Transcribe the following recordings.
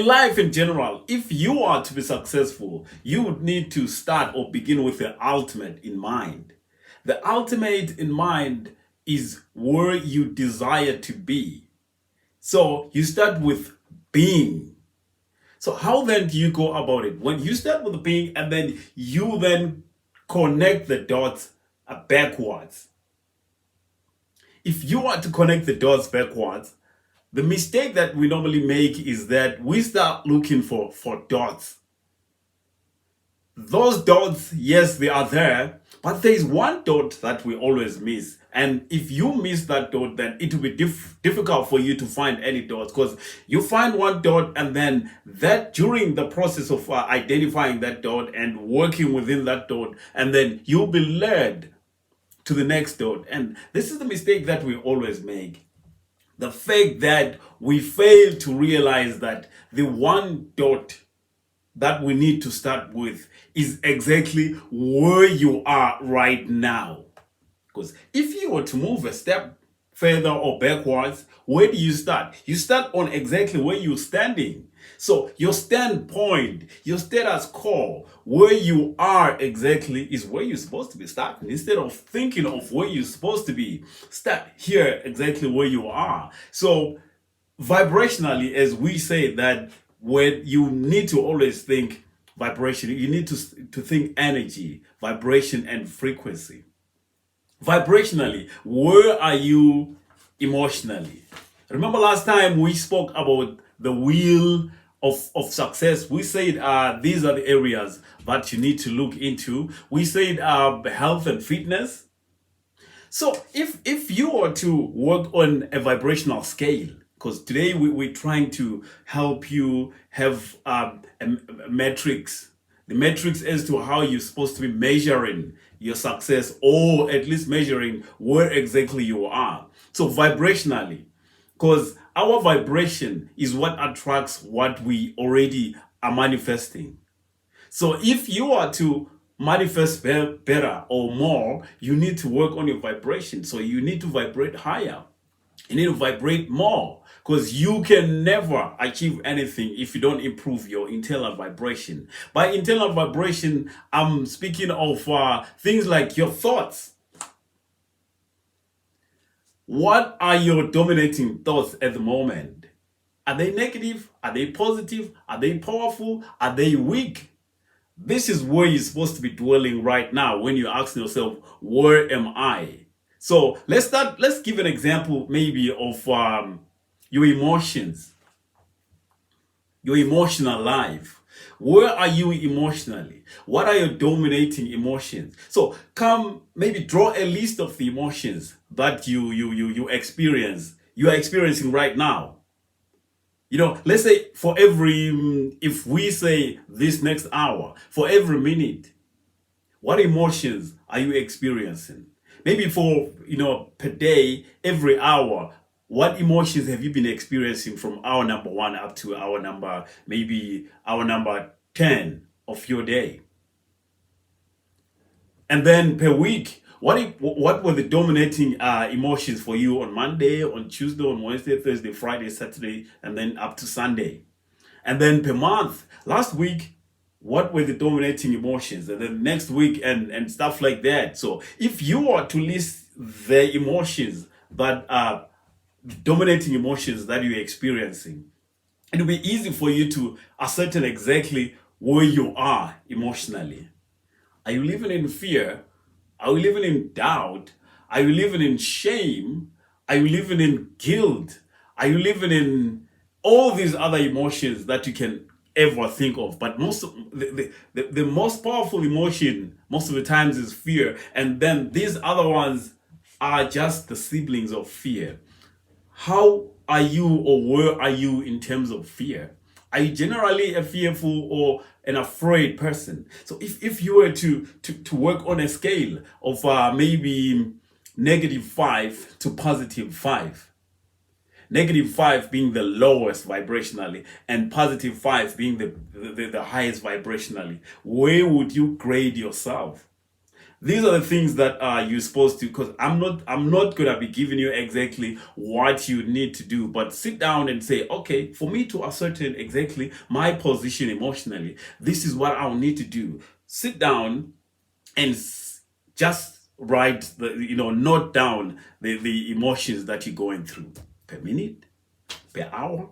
In life in general, if you are to be successful, you would need to start or begin with the ultimate in mind. The ultimate in mind is where you desire to be. So you start with being. So how then do you go about it? When you start with being and then you then connect the dots backwards. If you want to connect the dots backwards, the mistake that we normally make is that we start looking for dots. Those dots, yes, they are there, but there is one dot that we always miss. And if you miss that dot, then it will be difficult for you to find any dots, because you find one dot and then that during the process of identifying that dot and working within that dot, and then you'll be led to the next dot. And this is the mistake that we always make. The fact that we fail to realize that the one dot that we need to start with is exactly where you are right now. Because if you were to move a step further or backwards, where do you start? You start on exactly where you're standing. So your standpoint, your status quo, where you are exactly is where you're supposed to be starting. Instead of thinking of where you're supposed to be, start here exactly where you are. So vibrationally, as we say that when you need to always think vibration, you need to think energy, vibration, and frequency. Vibrationally, where are you emotionally? Remember last time we spoke about the wheel of success. We said these are the areas that you need to look into. We said health and fitness. So if you were to work on a vibrational scale, because today we're trying to help you have a metrics, the metrics as to how you're supposed to be measuring your success, or at least measuring where exactly you are. So vibrationally, because our vibration is what attracts what we already are manifesting. So if you are to manifest better or more, you need to work on your vibration. So you need to vibrate higher. You need to vibrate more, because you can never achieve anything if you don't improve your internal vibration. By internal vibration, I'm speaking of things like your thoughts. What are your dominating thoughts at the moment? Are they negative? Are they positive? Are they powerful? Are they weak? This is where you're supposed to be dwelling right now when you're asking yourself, where am I? So let's give an example maybe of your emotions, your emotional life. Where are you emotionally? What are your dominating emotions? So come maybe draw a list of the emotions that you experience, you are experiencing right now. You know, let's say for every, if we say this next hour, for every minute, what emotions are you experiencing? Maybe for, per day, every hour, what emotions have you been experiencing from hour number 1 up to maybe hour number 10 of your day? And then per week, what were the dominating emotions for you on Monday, on Tuesday, on Wednesday, Thursday, Friday, Saturday, and then up to Sunday? And then per month, last week, what were the dominating emotions? And then next week and stuff like that. So if you are to list the emotions that are dominating emotions that you're experiencing, it will be easy for you to ascertain exactly where you are emotionally. Are you living in fear? Are you living in doubt? Are you living in shame? Are you living in guilt? Are you living in all these other emotions that you can ever think of? But most of the most powerful emotion most of the times is fear, and then these other ones are just the siblings of fear. How are you, or where are you in terms of fear? Are you generally a fearful or an afraid person? So if you were to work on a scale of maybe -5 to +5, -5 being the lowest vibrationally and +5 being the highest vibrationally, where would you grade yourself? These are the things that you're supposed to, because I'm not gonna be giving you exactly what you need to do, but sit down and say, okay, for me to ascertain exactly my position emotionally, this is what I'll need to do. Sit down and just write note down the emotions that you're going through per minute, per hour,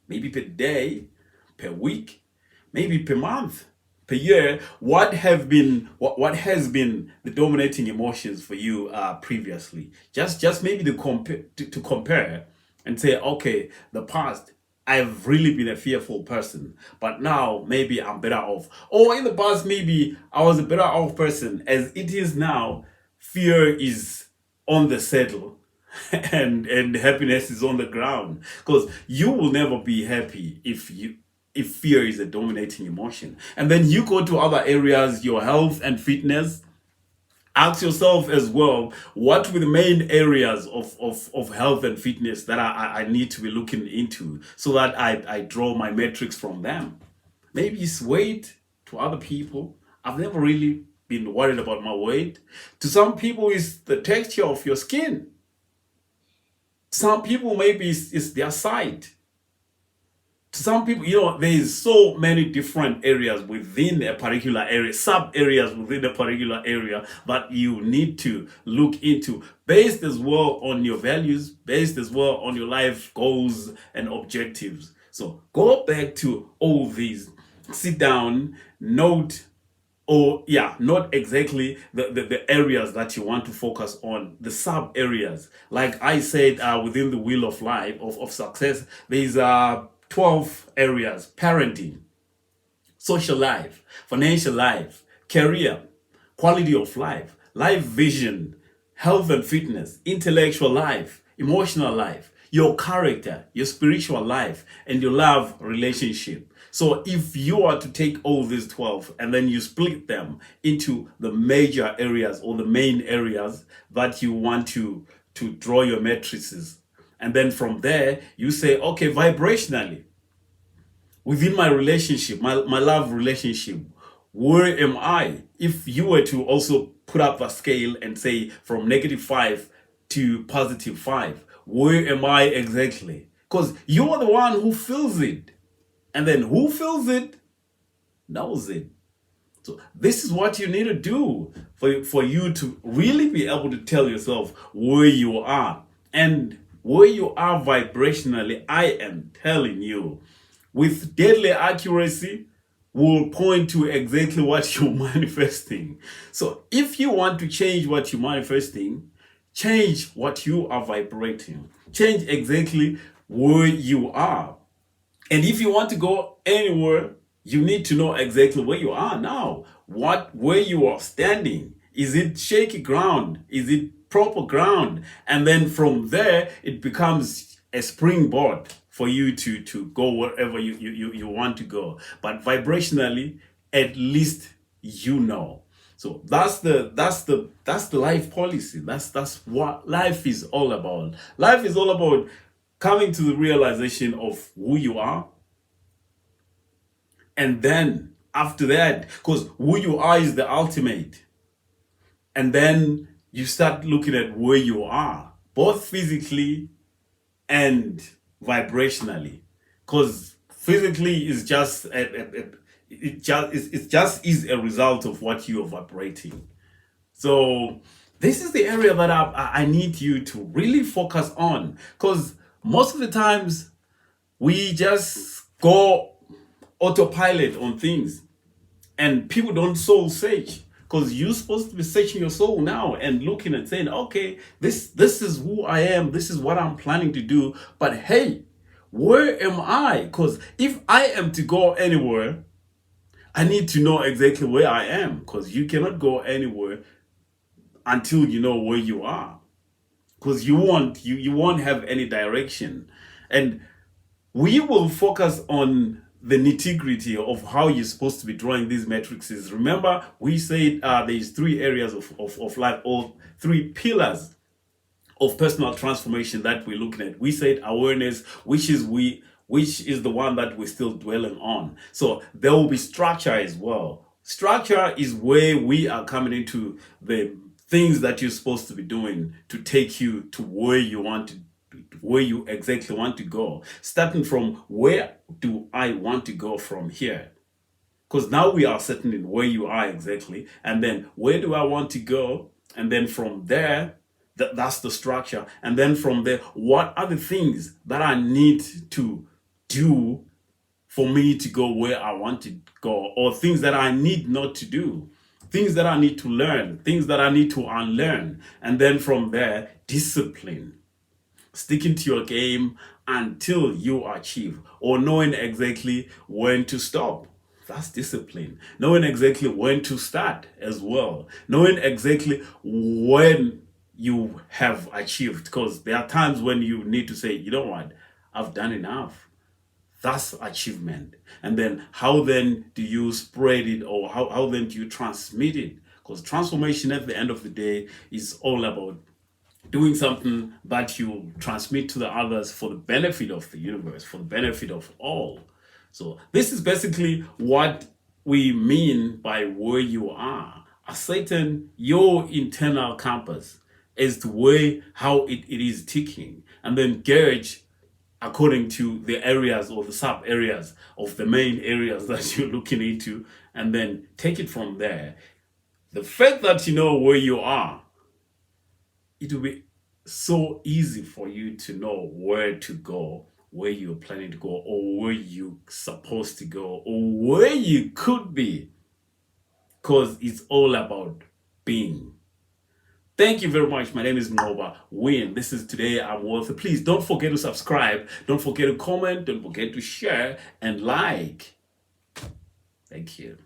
maybe per day, per week, maybe per month, per year. What has been the dominating emotions for you previously? Just maybe to compare and say, okay, the past, I've really been a fearful person, but now maybe I'm better off. Or in the past, maybe I was a better off person. As it is now, fear is on the saddle and happiness is on the ground, because you will never be happy if fear is a dominating emotion. And then you go to other areas, your health and fitness. Ask yourself as well, what were the main areas of health and fitness that I need to be looking into, so that I draw my metrics from them. Maybe it's weight. To other people, I've never really been worried about my weight. To some people, it's the texture of your skin. Some people, maybe it's their sight. To some people, there's so many different areas within a particular area, sub areas within a particular area, that you need to look into, based as well on your values, based as well on your life goals and objectives. So go back to all these, sit down, note, or yeah, not exactly the areas that you want to focus on, the sub areas. Like I said, within the wheel of life, of success, there's 12 areas: parenting, social life, financial life, career, quality of life vision, health and fitness, intellectual life, emotional life, your character, your spiritual life, and your love relationship. So if you are to take all these 12 and then you split them into the major areas, or the main areas that you want to draw your matrices, and then from there you say, okay, vibrationally, within my relationship, my love relationship, where am I? If you were to also put up a scale and say from -5 to +5, where am I exactly? Because you are the one who feels it. And then who feels it knows it. So this is what you need to do for you to really be able to tell yourself where you are. And where you are vibrationally, I am telling you, with deadly accuracy, will point to exactly what you're manifesting. So if you want to change what you're manifesting, change what you are vibrating. Change exactly where you are. And if you want to go anywhere, you need to know exactly where you are now. Where you are standing. Is it shaky ground? Is it proper ground? And then from there, it becomes a springboard for you to go wherever you want to go. But vibrationally, at least you know. So that's the life policy. That's what life is all about. Life is all about coming to the realization of who you are. And then after that, because who you are is the ultimate. And then you start looking at where you are, both physically and vibrationally. Because physically is just it just is a result of what you are vibrating. So this is the area that I need you to really focus on, because most of the times we just go autopilot on things, and people don't soul search, because you're supposed to be searching your soul now and looking and saying, okay, this is who I am, this is what I'm planning to do, but hey, where am I? Because if I am to go anywhere, I need to know exactly where I am, because you cannot go anywhere until you know where you are, because you won't have any direction. And we will focus on the nitty-gritty of how you're supposed to be drawing these matrices. Remember, we said there's 3 areas of life, or 3 pillars of personal transformation that we're looking at. We said awareness, which is the one that we're still dwelling on. So there will be structure as well. Structure is where we are coming into the things that you're supposed to be doing to take you to where you want to, where you exactly want to go. Starting from where do I want to go from here? Because now we are settling where you are exactly, and then where do I want to go? And then from there, that's the structure. And then from there, what are the things that I need to do for me to go where I want to go, or things that I need not to do, things that I need to learn, things that I need to unlearn. And then from there, discipline, sticking to your game until you achieve, or knowing exactly when to stop. That's discipline. Knowing exactly when to start as well. Knowing exactly when you have achieved. Because there are times when you need to say, you know what, I've done enough. That's achievement. And then how then do you spread it, or how then do you transmit it? Because transformation at the end of the day is all about doing something that you transmit to the others for the benefit of the universe, for the benefit of all. So this is basically what we mean by where you are. Ascertain your internal compass as to where, how it is ticking, and then gauge according to the areas or the sub areas of the main areas that you're looking into, and then take it from there. The fact that you know where you are, it will be so easy for you to know where to go, where you're planning to go, or where you're supposed to go, or where you could be, because it's all about being. Thank you very much. My name is Ngoba Win. This is Today I'm Worth. Please don't forget to subscribe. Don't forget to comment. Don't forget to share and like. Thank you.